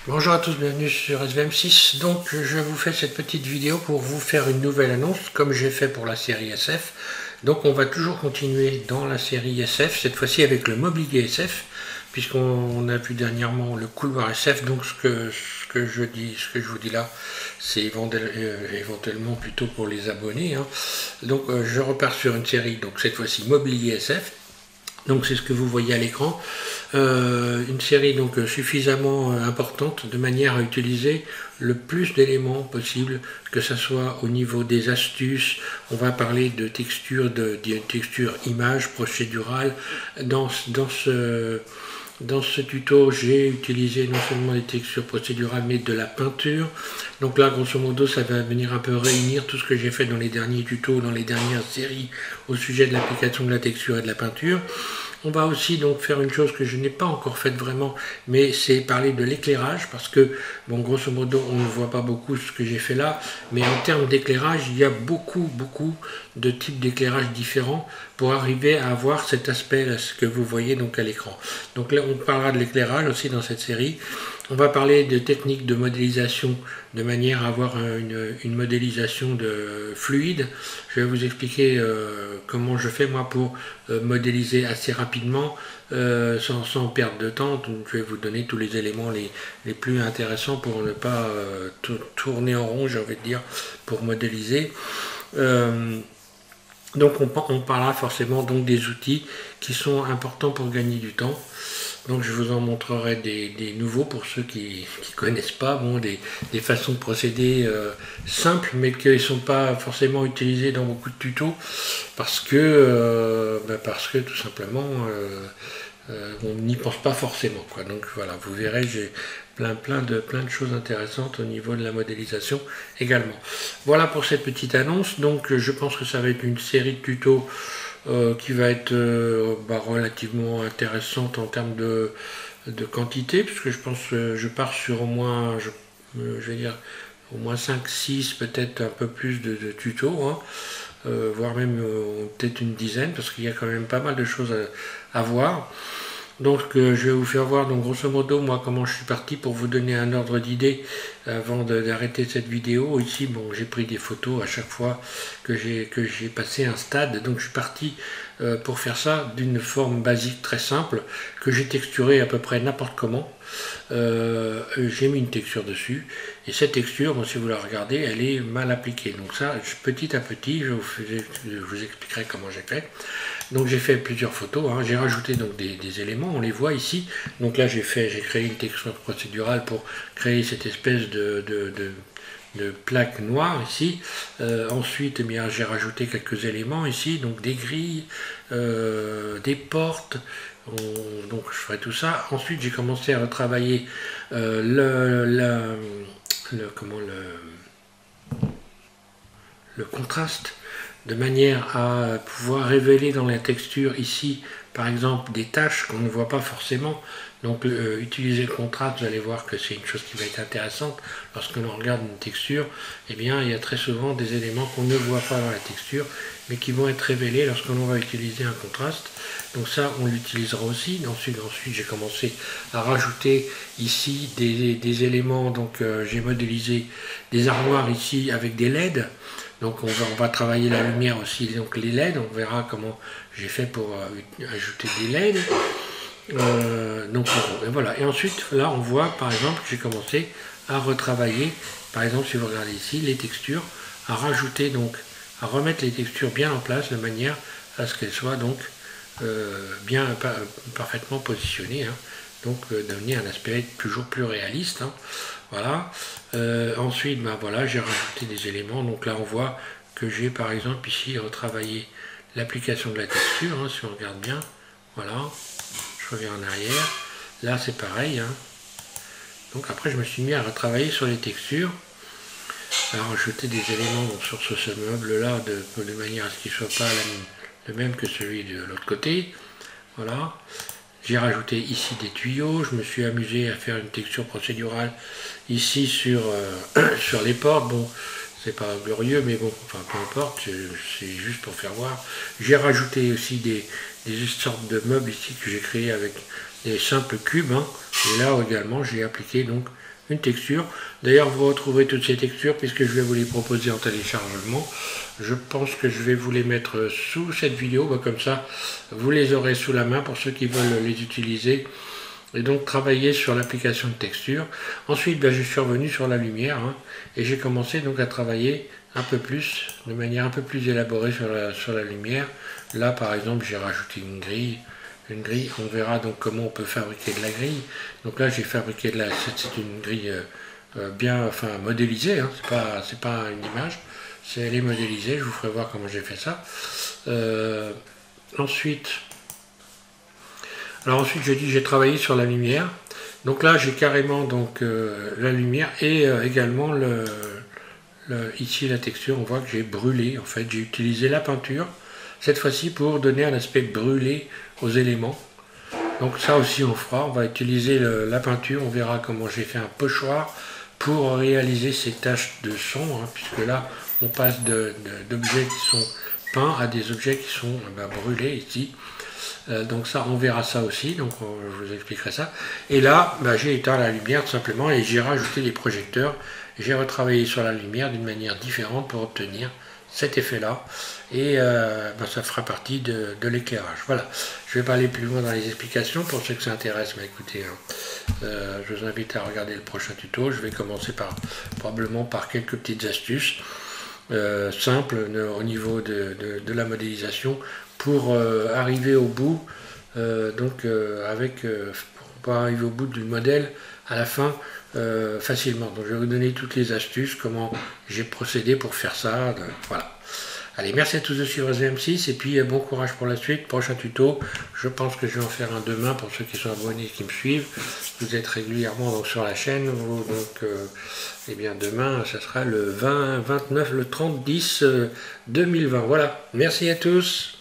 Bonjour à tous, bienvenue sur SVM6. Donc je vous fais cette petite vidéo pour vous faire une nouvelle annonce comme j'ai fait pour la série SF. Donc on va toujours continuer dans la série SF, cette fois-ci avec le mobilier SF, puisqu'on a vu dernièrement le couloir SF. Donc ce que je vous dis là, c'est éventuellement plutôt pour les abonnés, hein. Donc je repars sur une série, donc cette fois-ci mobilier SF. Donc c'est ce que vous voyez à l'écran, une série donc suffisamment importante de manière à utiliser le plus d'éléments possible, que ce soit au niveau des astuces. On va parler de texture, de texture image procédurale. Dans ce tuto, j'ai utilisé non seulement des textures procédurales, mais de la peinture. Donc là, grosso modo, ça va venir un peu réunir tout ce que j'ai fait dans les derniers tutos, dans les dernières séries au sujet de l'application de la texture et de la peinture. On va aussi donc faire une chose que je n'ai pas encore faite vraiment, mais c'est parler de l'éclairage, parce que, bon, grosso modo, on ne voit pas beaucoup ce que j'ai fait là, mais en termes d'éclairage, il y a beaucoup de types d'éclairage différents pour arriver à avoir cet aspect là, ce que vous voyez donc à l'écran. Donc là, on parlera de l'éclairage aussi dans cette série. On va parler de techniques de modélisation de manière à avoir une modélisation de fluide. Je vais vous expliquer comment je fais moi pour modéliser assez rapidement sans perdre de temps. Donc, je vais vous donner tous les éléments les plus intéressants pour ne pas tourner en rond, j'ai envie de dire, pour modéliser. Donc on parlera forcément donc des outils qui sont importants pour gagner du temps. Donc je vous en montrerai des nouveaux pour ceux qui ne connaissent pas, bon, des façons de procéder simples, mais qui ne sont pas forcément utilisées dans beaucoup de tutos, parce que tout simplement on n'y pense pas forcément, quoi. Donc voilà, vous verrez, j'ai plein de choses intéressantes au niveau de la modélisation également. Voilà pour cette petite annonce. Donc je pense que ça va être une série de tutos qui va être relativement intéressante en termes de quantité, puisque je pense que je pars sur au moins, je vais dire, au moins 5-6, peut-être un peu plus de tutos, hein, voire même peut-être une dizaine, parce qu'il y a quand même pas mal de choses à voir. Donc je vais vous faire voir donc grosso modo moi comment je suis parti pour vous donner un ordre d'idée avant d'arrêter cette vidéo. Ici bon, j'ai pris des photos à chaque fois que j'ai passé un stade, donc je suis parti pour faire ça d'une forme basique très simple que j'ai texturé à peu près n'importe comment. J'ai mis une texture dessus et cette texture, bon, si vous la regardez, elle est mal appliquée. Donc ça, petit à petit, je vous expliquerai comment j'ai fait. Donc j'ai fait plusieurs photos, hein. J'ai rajouté donc des éléments, on les voit ici. Donc là j'ai créé une texture procédurale pour créer cette espèce de plaque noire ici. Ensuite, eh bien, j'ai rajouté quelques éléments ici, donc des grilles, des portes. Donc je ferai tout ça. Ensuite, j'ai commencé à retravailler le contraste, de manière à pouvoir révéler dans la texture ici, par exemple, des taches qu'on ne voit pas forcément. Donc utiliser le contraste, vous allez voir que c'est une chose qui va être intéressante. Lorsque l'on regarde une texture, eh bien, il y a très souvent des éléments qu'on ne voit pas dans la texture, mais qui vont être révélés lorsque l'on va utiliser un contraste. Donc ça, on l'utilisera aussi. Ensuite j'ai commencé à rajouter ici des éléments. Donc j'ai modélisé des armoires ici avec des LED. Donc on va travailler la lumière aussi, donc les LED, on verra comment j'ai fait pour ajouter des LED. Donc et voilà. Et ensuite là on voit par exemple j'ai commencé à retravailler, par exemple si vous regardez ici, les textures, à rajouter donc, à remettre les textures bien en place de manière à ce qu'elles soient donc bien parfaitement positionnées, hein. Donc donner un aspect toujours plus réaliste, hein. Voilà. Ensuite, ben voilà, j'ai rajouté des éléments. Donc là, on voit que j'ai par exemple ici retravaillé l'application de la texture, hein, si on regarde bien. Voilà. Je reviens en arrière. Là, c'est pareil, hein. Donc après, je me suis mis à retravailler sur les textures, à rajouter des éléments donc, sur ce meuble-là de manière à ce qu'il ne soit pas le même que celui de l'autre côté. Voilà. J'ai rajouté ici des tuyaux, je me suis amusé à faire une texture procédurale ici sur les portes. Bon, c'est pas glorieux, mais bon, enfin peu importe, c'est juste pour faire voir. J'ai rajouté aussi des sortes de meubles ici que j'ai créé avec des simples cubes, hein. Et là également j'ai appliqué donc une texture. D'ailleurs vous retrouverez toutes ces textures puisque je vais vous les proposer en téléchargement. Je pense que je vais vous les mettre sous cette vidéo, comme ça vous les aurez sous la main pour ceux qui veulent les utiliser et donc travailler sur l'application de texture. Ensuite je suis revenu sur la lumière, hein, et j'ai commencé donc à travailler un peu plus, de manière un peu plus élaborée sur la lumière. Là par exemple j'ai rajouté une grille. On verra donc comment on peut fabriquer de la grille. Donc là j'ai fabriqué c'est une grille bien, modélisée, hein. C'est pas une image, elle est modélisée. Je vous ferai voir comment j'ai fait ça. Ensuite je dis j'ai travaillé sur la lumière. Donc là j'ai carrément donc la lumière et également ici la texture. On voit que j'ai brûlé, en fait j'ai utilisé la peinture cette fois-ci pour donner un aspect brûlé aux éléments. Donc ça aussi on fera, on va utiliser la peinture. On verra comment j'ai fait un pochoir pour réaliser ces taches de son, hein, puisque là on passe d'objets qui sont peints à des objets qui sont brûlés ici. Donc ça, on verra ça aussi, donc je vous expliquerai ça. Et là, j'ai éteint la lumière tout simplement et j'ai rajouté des projecteurs. J'ai retravaillé sur la lumière d'une manière différente pour obtenir cet effet-là. Et ça fera partie de l'éclairage. Voilà, je ne vais pas aller plus loin dans les explications. Pour ceux que ça intéresse, écoutez, je vous invite à regarder le prochain tuto. Je vais commencer probablement par quelques petites astuces simples au niveau de la modélisation, pour arriver au bout, pour arriver au bout du modèle à la fin facilement. Donc je vais vous donner toutes les astuces, comment j'ai procédé pour faire ça. Voilà. Allez, merci à tous de suivre ZM6 et puis bon courage pour la suite. Prochain tuto, je pense que je vais en faire un demain pour ceux qui sont abonnés et qui me suivent. Vous êtes régulièrement donc sur la chaîne, et bien demain, ça sera le 30-10 2020. Voilà, merci à tous.